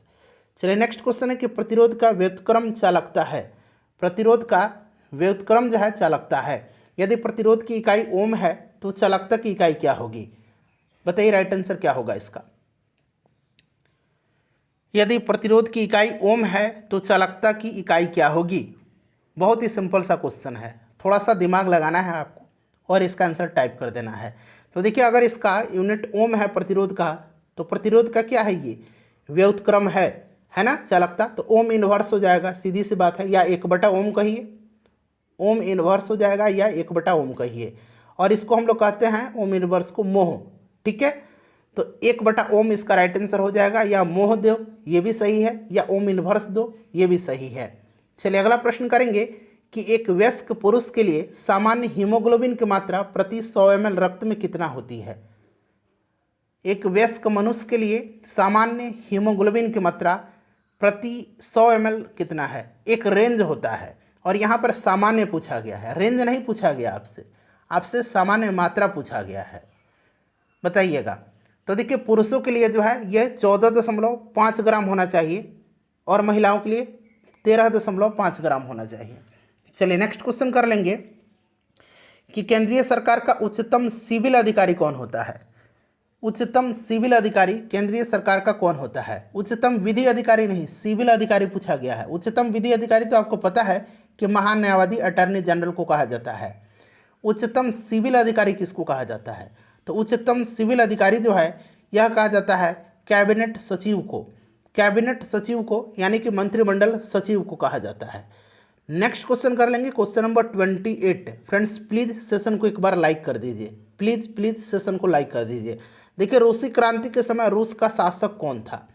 चलिए नेक्स्ट क्वेश्चन है कि प्रतिरोध का व्युत्क्रम चालकता है। प्रतिरोध का व्युत्क्रम जो है चालकता है। यदि प्रतिरोध की इकाई ओम है तो चालकता की इकाई क्या होगी? बताइए राइट आंसर क्या होगा इसका। यदि प्रतिरोध की इकाई ओम है तो चालकता की इकाई क्या होगी? बहुत ही सिंपल सा क्वेश्चन है, थोड़ा सा दिमाग लगाना है आपको और इसका आंसर टाइप कर देना है। तो देखिए अगर इसका यूनिट ओम है प्रतिरोध का, तो प्रतिरोध का क्या है? ये व्युत्क्रम है ना चालकता, तो ओम इनवर्स हो जाएगा, सीधी सी बात है, या 1/ओम कहिए, ओम इनवर्स हो जाएगा या 1/ओम कहिए, और इसको हम लोग कहते हैं ओम इनवर्स को मोह। ठीक है, तो 1/ओम इसका राइट आंसर हो जाएगा, या मोह दो ये भी सही है, या ओम इनवर्स दो ये भी सही है। चलिए अगला प्रश्न करेंगे कि एक वयस्क पुरुष के लिए सामान्य हीमोग्लोबिन की मात्रा प्रति 100 ml रक्त में कितना होती है? एक वयस्क मनुष्य के लिए सामान्य हीमोग्लोबिन की मात्रा प्रति 100 ml कितना है? एक रेंज होता है, और यहाँ पर सामान्य पूछा गया है, रेंज नहीं पूछा गया आपसे सामान्य मात्रा पूछा गया है, बताइएगा। तो देखिए पुरुषों के लिए जो है यह 14.5 ग्राम होना चाहिए, और महिलाओं के लिए 13.5 ग्राम होना चाहिए। चलिए नेक्स्ट क्वेश्चन कर लेंगे कि केंद्रीय सरकार का उच्चतम सिविल अधिकारी कौन होता है? उच्चतम सिविल अधिकारी केंद्रीय सरकार का कौन होता है? उच्चतम विधि अधिकारी नहीं, सिविल अधिकारी पूछा गया है। उच्चतम विधि अधिकारी तो आपको पता है कि महान्यायवादी अटॉर्नी जनरल को कहा जाता है। उच्चतम सिविल अधिकारी किसको कहा जाता है? तो उच्चतम सिविल अधिकारी जो है यह कहा जाता है कैबिनेट सचिव को, कैबिनेट सचिव को यानी कि मंत्रिमंडल सचिव को कहा जाता है। नेक्स्ट क्वेश्चन कर लेंगे, question number 28। Friends please session को एक बार लाइक कर दीजिए, प्लीज सेशन को लाइक कर दीजिए। देखिए रूसी क्रांति के समय रूस का शासक कौन था?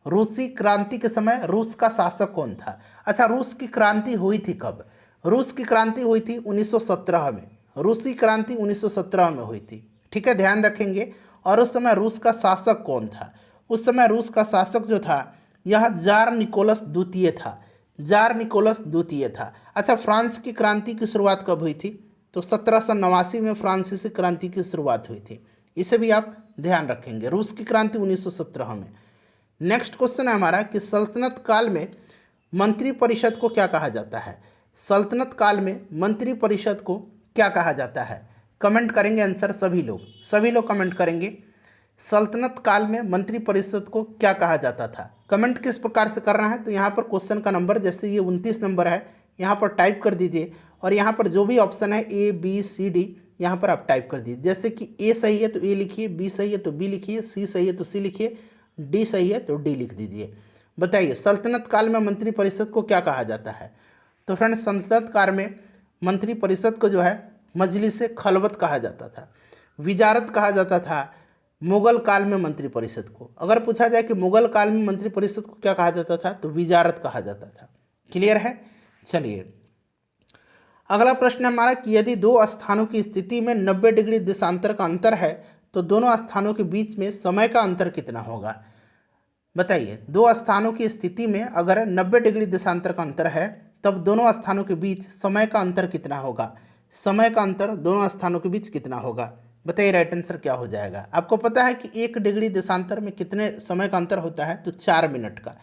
रूसी क्रांति के समय रूस का शासक कौन था? अच्छा, रूस की क्रांति हुई थी कब? रूस की क्रांति हुई थी 1917 में, रूसी क्रांति 1917 में हुई थी। ठीक है, ध्यान रखेंगे। और उस समय रूस का शासक कौन था? उस समय रूस का शासक जो था यह जार निकोलस द्वितीय था, जार निकोलस द्वितीय था। अच्छा, फ्रांस की क्रांति की शुरुआत कब हुई थी? तो 1789 में फ्रांसीसी क्रांति की शुरुआत हुई थी, इसे भी आप ध्यान रखेंगे। रूस की क्रांति 1917 में। नेक्स्ट क्वेश्चन है हमारा कि सल्तनत काल में मंत्रिपरिषद को क्या कहा जाता है? सल्तनत काल में मंत्रिपरिषद को क्या कहा जाता है? कमेंट करेंगे आंसर सभी लोग कमेंट करेंगे। सल्तनत काल में मंत्रिपरिषद को क्या कहा जाता था? कमेंट किस प्रकार से करना है? तो यहाँ पर क्वेश्चन का नंबर, जैसे ये 29 नंबर है, यहाँ पर टाइप कर दीजिए, और यहाँ पर जो भी ऑप्शन है A B C D यहाँ पर आप टाइप कर दीजिए। जैसे कि A सही है तो A लिखिए, B सही है तो B लिखिए, C सही है तो C लिखिए, D सही है तो D लिख दीजिए। बताइए सल्तनत काल में मंत्रिपरिषद को क्या कहा जाता है? तो फ्रेंड्स सल्तनत काल में मंत्रिपरिषद को जो है मजलिस खलवत कहा जाता था, विजारत कहा जाता था। मुगल काल में मंत्रिपरिषद को, अगर पूछा जाए कि मुगल काल में मंत्रिपरिषद को क्या कहा जाता था, तो विजारत कहा जाता था। क्लियर है? चलिए अगला प्रश्न हमारा कि यदि दो स्थानों की स्थिति में 90 डिग्री देशांतर का अंतर है तो दोनों स्थानों के बीच में समय का अंतर कितना होगा? बताइए, दो स्थानों की स्थिति में अगर 90 डिग्री देशांतर का अंतर है तब दोनों स्थानों के बीच समय का अंतर कितना होगा? समय का अंतर दोनों स्थानों के बीच कितना होगा? बताइए राइट आंसर क्या हो जाएगा? आपको पता है कि 1 डिग्री देशांतर में कितने समय का अंतर होता है? तो 4 मिनट का,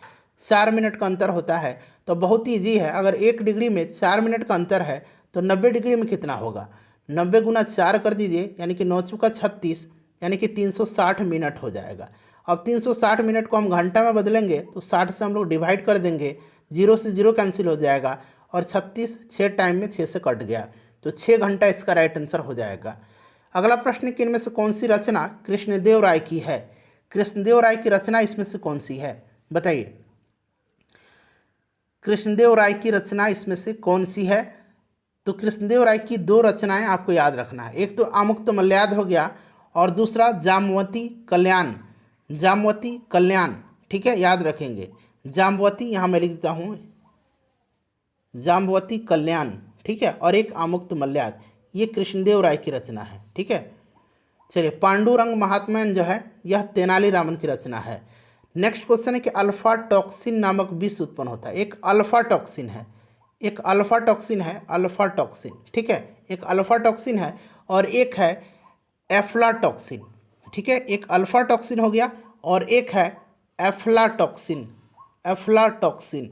4 मिनट का अंतर होता है। तो बहुत ही ईजी है, अगर 1 डिग्री में 4 मिनट का अंतर है तो 90 डिग्री में कितना होगा? 90 गुना 4 कर दीजिए, यानी कि 9 चौका 36, यानी कि 360 मिनट हो जाएगा। अब 360 मिनट को हम घंटा में बदलेंगे तो 60 से हम लोग डिवाइड कर देंगे, 0 से 0 कैंसिल हो जाएगा, और 36 6 टाइम में 6 से कट गया, तो 6 घंटा इसका राइट आंसर हो जाएगा। अगला प्रश्न कि इनमें से कौन सी रचना कृष्णदेव राय की है? कृष्णदेव राय की रचना इसमें से कौन सी है? बताइए, कृष्णदेव राय की रचना इसमें से कौन सी है? तो कृष्णदेव राय की 2 रचनाएं आपको याद रखना है, एक तो आमुक्त मल्याद हो गया, और दूसरा जाम्बवती कल्याण, जाम्बवती कल्याण। ठीक है, याद रखेंगे, जाम्बवती यहाँ मैं लिख देता हूँ, जाम्बवती कल्याण। ठीक है, और एक आमुक्त मल्याद, ये कृष्णदेव राय की रचना है। ठीक है, चलिए पांडुरंग महात्म्य जो है यह तेनालीरामन की रचना है। नेक्स्ट क्वेश्चन है कि अल्फा टॉक्सिन नामक विष उत्पन्न होता है। एक अल्फा टॉक्सिन है, एक अल्फा टॉक्सिन है, अल्फा टॉक्सिन। ठीक है, एक अल्फा टॉक्सिन है और एक है एफ्लाटॉक्सिन। ठीक है, एक अल्फा टॉक्सिन हो गया और एक है एफ्लाटॉक्सिन, एफ्लाटॉक्सिन।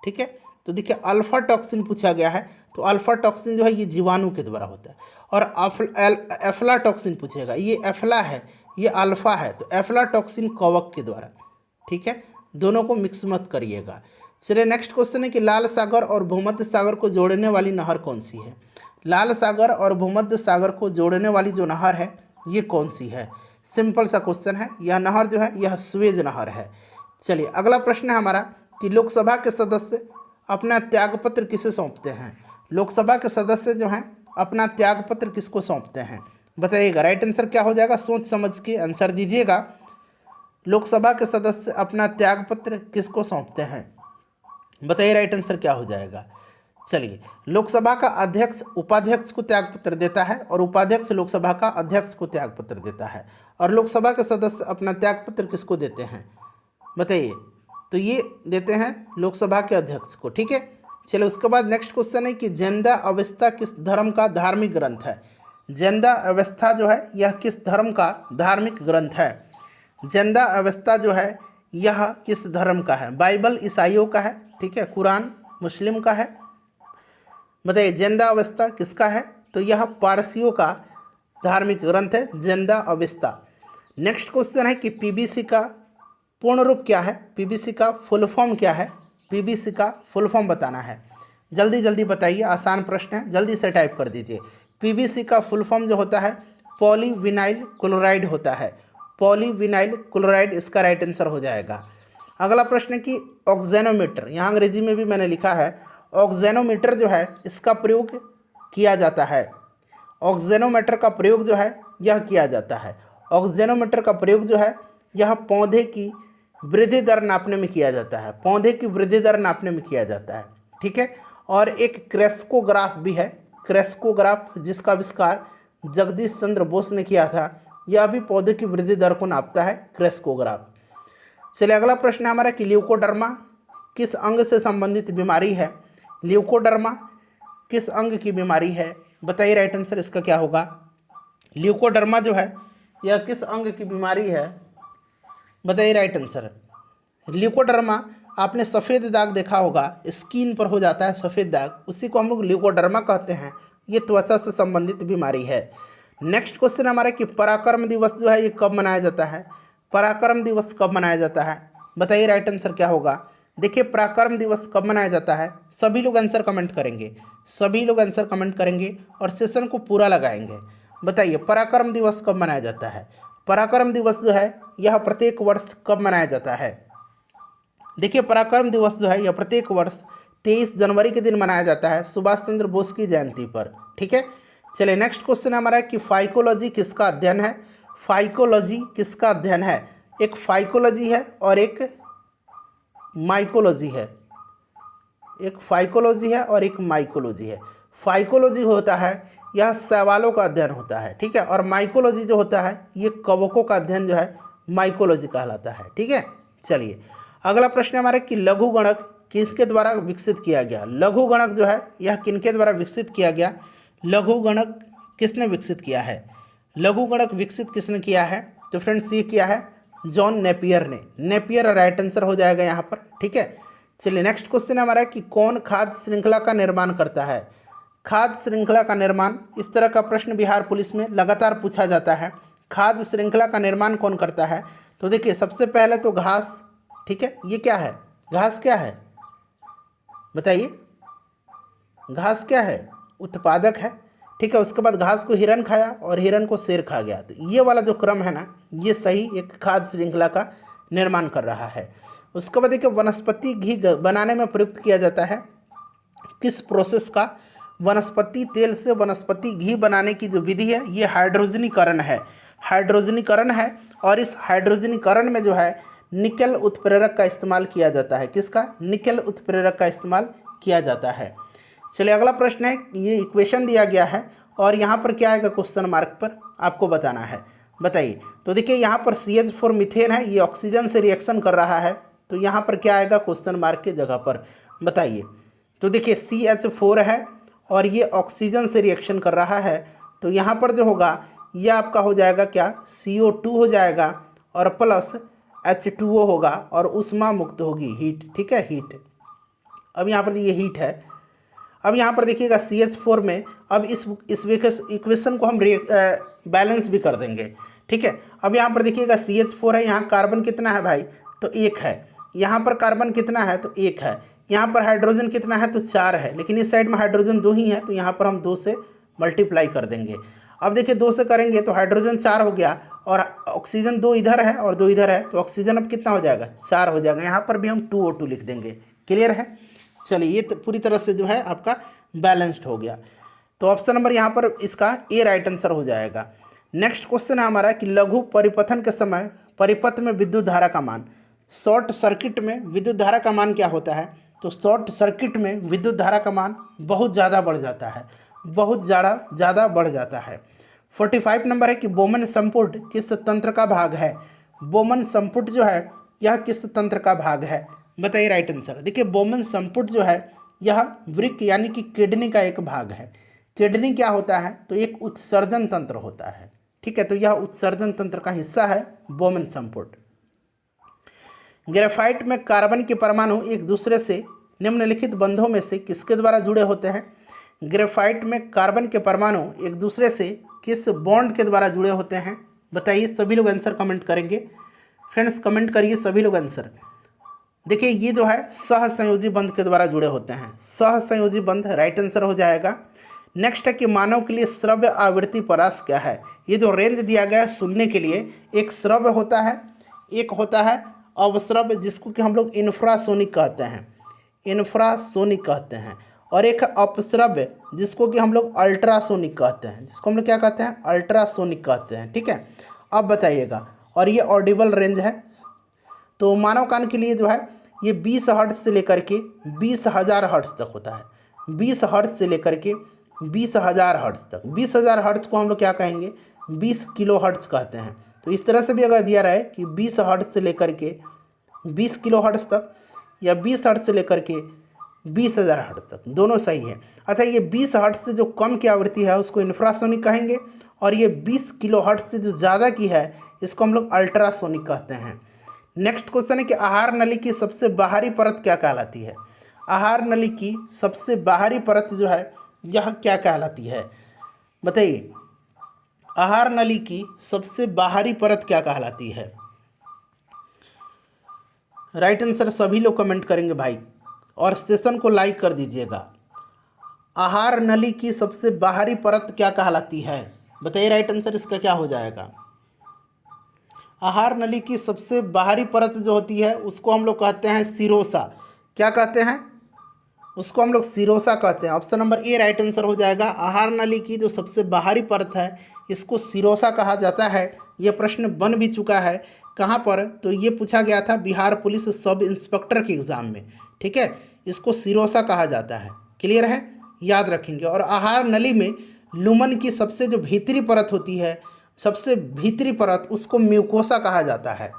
ठीक है, तो देखिए अल्फा टॉक्सिन पूछा गया है, तो अल्फा टॉक्सिन जो है ये जीवाणु के द्वारा होता है, और एफ्लाटॉक्सिन पूछेगा, ये एफ्ला है ये अल्फा है, तो एफ्लाटॉक्सिन कवक के द्वारा। ठीक है, दोनों को मिक्स मत करिएगा। चलिए नेक्स्ट क्वेश्चन है कि लाल सागर और भूमध्य सागर को जोड़ने वाली नहर कौन सी है। लाल सागर और भूमध्य सागर को जोड़ने वाली जो नहर है ये कौन सी है। सिंपल सा क्वेश्चन है, यह नहर जो है यह स्वेज नहर है। चलिए अगला प्रश्न है हमारा कि लोकसभा के सदस्य अपना त्यागपत्र किसे सौंपते हैं। लोकसभा के सदस्य जो हैं अपना त्यागपत्र किसको सौंपते हैं, बताइएगा। राइट आंसर क्या हो जाएगा, सोच समझ के आंसर दीजिएगा। लोकसभा के सदस्य अपना त्यागपत्र किसको सौंपते हैं, बताइए राइट आंसर क्या हो जाएगा। चलिए, लोकसभा का अध्यक्ष उपाध्यक्ष को त्यागपत्र देता है और उपाध्यक्ष लोकसभा का अध्यक्ष को त्यागपत्र देता है, और लोकसभा के सदस्य अपना त्यागपत्र किसको देते हैं, बताइए। तो ये देते हैं लोकसभा के अध्यक्ष को। ठीक है, चलिए उसके बाद नेक्स्ट क्वेश्चन है कि जैनदा अवस्था किस धर्म का धार्मिक ग्रंथ है। जैनदा अवस्था जो है यह किस धर्म का धार्मिक ग्रंथ है। जैनदा अवस्था जो है यह किस धर्म का है। बाइबल ईसाइयों का है, ठीक है, कुरान मुस्लिम का है, बताइए। जैनदा अवस्था किसका है, तो यह पारसियों का धार्मिक ग्रंथ है जैनदा अवस्था। नेक्स्ट क्वेश्चन है कि पीबीसी का पूर्ण रूप क्या है, पीबीसी का फुल फॉर्म क्या है, पीबीसी का फुल फॉर्म बताना है। जल्दी जल्दी बताइए, आसान प्रश्न है, जल्दी से टाइप कर दीजिए। पीबीसी का फुल फॉर्म जो होता है पॉलीविनाइल क्लोराइड होता है, पॉलीविनाइल क्लोराइड इसका राइट आंसर हो जाएगा। अगला प्रश्न है कि ऑक्जेनोमीटर, यहाँ अंग्रेजी में भी मैंने लिखा है ऑक्जेनोमीटर जो है इसका प्रयोग किया जाता है। ऑक्जेनोमीटर का प्रयोग जो है यह किया जाता है। ऑक्जेनोमीटर का प्रयोग जो है यह पौधे की वृद्धि दर नापने में किया जाता है, पौधे की वृद्धि दर नापने में किया जाता है। ठीक है, और एक क्रेस्कोग्राफ भी है, क्रेस्कोग्राफ जिसका आविष्कार जगदीश चंद्र बोस ने किया था, यह भी पौधे की वृद्धि दर को नापता है, क्रेस्कोग्राफ। चलिए अगला प्रश्न है हमारा कि ल्यूकोडर्मा किस अंग से संबंधित बीमारी है। ल्यूकोडर्मा किस अंग की बीमारी है, बताइए राइट आंसर इसका क्या होगा। ल्यूकोडर्मा जो है यह किस अंग की बीमारी है, बताइए राइट आंसर। ल्यूकोडर्मा आपने सफ़ेद दाग देखा होगा, स्किन पर हो जाता है सफ़ेद दाग, उसी को हम लोग ल्यूकोडर्मा कहते हैं, ये त्वचा से संबंधित बीमारी है। नेक्स्ट क्वेश्चन हमारा कि पराक्रम दिवस जो है ये कब मनाया जाता है। पराक्रम दिवस कब मनाया जाता है, बताइए राइट आंसर क्या होगा। देखिए पराक्रम दिवस कब मनाया जाता है, सभी लोग आंसर कमेंट करेंगे, सभी लोग आंसर कमेंट करेंगे और सेशन को पूरा लगाएंगे। बताइए पराक्रम दिवस कब मनाया जाता है। पराक्रम दिवस जो है यह प्रत्येक वर्ष कब मनाया जाता है। देखिए पराक्रम दिवस जो है यह प्रत्येक वर्ष 23 जनवरी के दिन मनाया जाता है, सुभाष चंद्र बोस की जयंती पर। ठीक है, चलिए नेक्स्ट क्वेश्चन हमारा है कि फाइकोलॉजी किसका अध्ययन है। फाइकोलॉजी किसका अध्ययन है, एक फाइकोलॉजी है और एक माइकोलॉजी है, एक फाइकोलॉजी है और एक माइकोलॉजी है। फाइकोलॉजी होता है यह शैवालों का अध्ययन होता है, ठीक है, और माइकोलॉजी जो होता है ये कवकों का अध्ययन जो है माइकोलॉजी कहलाता है। ठीक है, चलिए अगला प्रश्न हमारा कि लघु गणक किसके द्वारा विकसित किया गया। लघु गणक जो है यह किनके द्वारा विकसित किया गया, लघु गणक किसने विकसित किया है। लघु गणक विकसित किसने किया है, तो फ्रेंड्स ये किया है जॉन नेपियर ने। नेपियर राइट आंसर हो जाएगा यहाँ पर। ठीक है, चलिए नेक्स्ट क्वेश्चन हमारा कि कौन खाद्य श्रृंखला का निर्माण करता है। खाद्य श्रृंखला का निर्माण, इस तरह का प्रश्न बिहार पुलिस में लगातार पूछा जाता है। खाद्य श्रृंखला का निर्माण कौन करता है, तो देखिए सबसे पहले तो घास, ठीक है, ये क्या है, घास क्या है बताइए, घास क्या है, उत्पादक है। ठीक है, उसके बाद घास को हिरन खाया और हिरन को शेर खा गया, तो ये वाला जो क्रम है ना ये सही एक खाद्य श्रृंखला का निर्माण कर रहा है। उसके बाद देखिए वनस्पति घी बनाने में प्रयुक्त किया जाता है किस प्रोसेस का। वनस्पति तेल से वनस्पति घी बनाने की जो विधि है ये हाइड्रोजनीकरण है, हाइड्रोजनीकरण है, और इस हाइड्रोजनीकरण में जो है निकेल उत्प्रेरक का इस्तेमाल किया जाता है। किसका, निकेल उत्प्रेरक का इस्तेमाल किया जाता है। चलिए अगला प्रश्न है, ये इक्वेशन दिया गया है और यहाँ पर क्या आएगा क्वेश्चन मार्क पर आपको बताना है, बताइए। तो देखिए यहाँ पर CH4 मीथेन है, ये ऑक्सीजन से रिएक्शन कर रहा है, तो यहाँ पर क्या आएगा क्वेश्चन मार्क की जगह पर, बताइए। तो देखिए CH4 है और ये ऑक्सीजन से रिएक्शन कर रहा है, तो यहाँ पर जो होगा ये आपका हो जाएगा क्या, CO2 हो जाएगा और प्लस H2O होगा और उष्मा मुक्त होगी, हीट, ठीक है, हीट। अब यहाँ पर ये हीट है। अब यहाँ पर देखिएगा CH4 में, अब इस इक्वेशन को हम बैलेंस भी कर देंगे, ठीक है। अब यहाँ पर देखिएगा CH4 है, यहाँ कार्बन कितना है भाई, तो 1 है। यहाँ पर कार्बन कितना है, तो 1 है। यहाँ पर हाइड्रोजन कितना है, तो 4 है, लेकिन इस साइड में हाइड्रोजन 2 ही है, तो यहाँ पर हम 2 से मल्टीप्लाई कर देंगे। अब देखिए 2 से करेंगे तो हाइड्रोजन 4 हो गया और ऑक्सीजन 2 इधर है और 2 इधर है, तो ऑक्सीजन अब कितना हो जाएगा, 4 हो जाएगा। यहाँ पर भी हम 2O2 लिख देंगे। क्लियर है। चलिए ये पूरी तरह से जो है आपका बैलेंस्ड हो गया। तो ऑप्शन नंबर यहाँ पर इसका ए राइट आंसर हो जाएगा। नेक्स्ट क्वेश्चन है हमारा कि लघु परिपथन के समय परिपथ में विद्युत धारा का मान, शॉर्ट सर्किट में विद्युत धारा का मान क्या होता है, तो शॉर्ट सर्किट में विद्युत धारा का मान बहुत ज़्यादा बढ़ जाता है, बहुत ज़्यादा बढ़ जाता है। 45 नंबर है कि बोमन संपुट किस तंत्र का भाग है। बोमन संपुट जो है यह किस तंत्र का भाग है, बताइए राइट आंसर। देखिए बोमन संपुट जो है यह वृक्क यानी कि किडनी का एक भाग है। किडनी क्या होता है, तो एक उत्सर्जन तंत्र होता है, ठीक है, तो यह उत्सर्जन तंत्र का हिस्सा है बोमन संपुट। ग्रेफाइट में कार्बन के परमाणु एक दूसरे से निम्नलिखित बंधों में से किसके द्वारा जुड़े होते हैं। ग्रेफाइट में कार्बन के परमाणु एक दूसरे से किस बॉन्ड के द्वारा जुड़े होते हैं, बताइए। सभी लोग आंसर कमेंट करेंगे। फ्रेंड्स कमेंट करिए सभी लोग आंसर। देखिए ये जो है सहसंयोजी बंध के द्वारा जुड़े होते हैं, सहसंयोजी बंध राइट आंसर हो जाएगा। नेक्स्ट है कि मानव के लिए श्रव्य आवृत्ति परास क्या है। ये जो रेंज दिया गया है सुनने के लिए, एक श्रव्य होता है, एक होता है अवश्रव्य जिसको कि हम लोग इंफ्रासोनिक कहते हैं, इंफ्रासोनिक कहते हैं, और एक अपश्रव्य जिसको कि हम लोग अल्ट्रासोनिक कहते हैं, जिसको हम लोग क्या कहते हैं, अल्ट्रासोनिक कहते हैं, ठीक है। अब बताइएगा, और ये ऑडिबल रेंज है। तो मानव कान के लिए जो है ये 20 हर्ट्ज से लेकर के 20,000 हर्ट्ज तक होता है, 20 हर्ट्ज से लेकर के 20,000 हर्ट्ज तक। 20,000 हर्ट्ज को हम लोग क्या कहेंगे, 20 किलो हर्ट्ज कहते हैं। तो इस तरह से भी अगर दिया रहे कि 20 हर्ट्ज से लेकर के 20 किलो हर्ट्ज तक, या 20 हर्ट्ज से लेकर के 20,000 हर्ट्ज तक, दोनों सही है। अच्छा ये 20 हर्ट्ज से जो कम की आवृत्ति है उसको इंफ्रासोनिक कहेंगे, और ये 20 किलो हर्ट्ज से जो ज़्यादा की है इसको हम लोग अल्ट्रासोनिक कहते हैं। नेक्स्ट क्वेश्चन है कि आहार नली की सबसे बाहरी परत क्या कहलाती है। आहार नली की सबसे बाहरी परत जो है यह क्या कहलाती है, बताइए। आहार नली की सबसे बाहरी परत क्या कहलाती है, राइट आंसर सभी लोग कमेंट करेंगे भाई, और सेशन को लाइक कर दीजिएगा। आहार नली की सबसे बाहरी परत क्या कहलाती है, बताइए राइट आंसर इसका क्या हो जाएगा। आहार नली की सबसे बाहरी परत जो होती है उसको हम लोग कहते हैं सिरोसा। क्या कहते हैं, उसको हम लोग सिरोसा कहते हैं। Option number A right answer हो जाएगा। आहार नली की जो सबसे बाहरी परत है इसको सिरोसा कहा जाता है। ये प्रश्न बन भी चुका है, कहाँ पर, तो ये पूछा गया था बिहार पुलिस सब इंस्पेक्टर के एग्ज़ाम में, ठीक है। इसको सिरोसा कहा जाता है, क्लियर है, याद रखेंगे। और आहार नली में लुमन की सबसे जो भीतरी परत होती है, सबसे भीतरी परत, उसको म्यूकोसा कहा जाता है।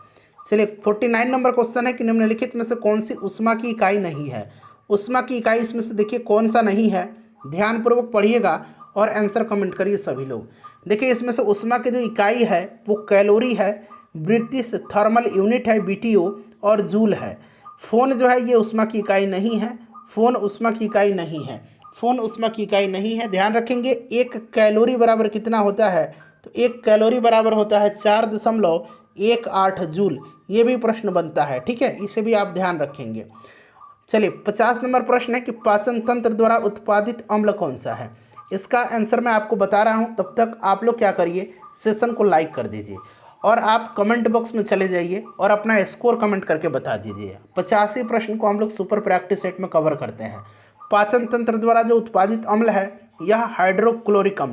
चलिए 49 नंबर क्वेश्चन है कि निम्नलिखित में से कौन सी उष्मा की इकाई नहीं है। उष्मा की इकाई इसमें से देखिए कौन सा नहीं है, ध्यानपूर्वक पढ़िएगा और आंसर कमेंट करिए सभी लोग। देखिए इसमें से उष्मा की जो इकाई है वो कैलोरी है, ब्रिटिश थर्मल यूनिट है BTO, और जूल है। फ़ोन जो है ये उष्मा की इकाई नहीं है, फ़ोन उष्मा की इकाई नहीं है, फ़ोन उष्मा की इकाई नहीं है। ध्यान रखेंगे 1 कैलोरी बराबर कितना होता है, तो 1 कैलोरी बराबर होता है 4.18 जूल। ये भी प्रश्न बनता है, ठीक है, इसे भी आप ध्यान रखेंगे। चलिए 50 नंबर प्रश्न है कि पाचन तंत्र द्वारा उत्पादित अम्ल कौन सा है। इसका आंसर मैं आपको बता रहा हूँ, तब तक आप लोग क्या करिए, सेशन को लाइक कर दीजिए और आप कमेंट बॉक्स में चले जाइए और अपना स्कोर कमेंट करके बता दीजिए। 85 प्रश्न को हम लोग सुपर प्रैक्टिस सेट में कवर करते हैं। पाचन तंत्र द्वारा जो उत्पादित अम्ल है यह हाइड्रोक्लोरिक अम्ल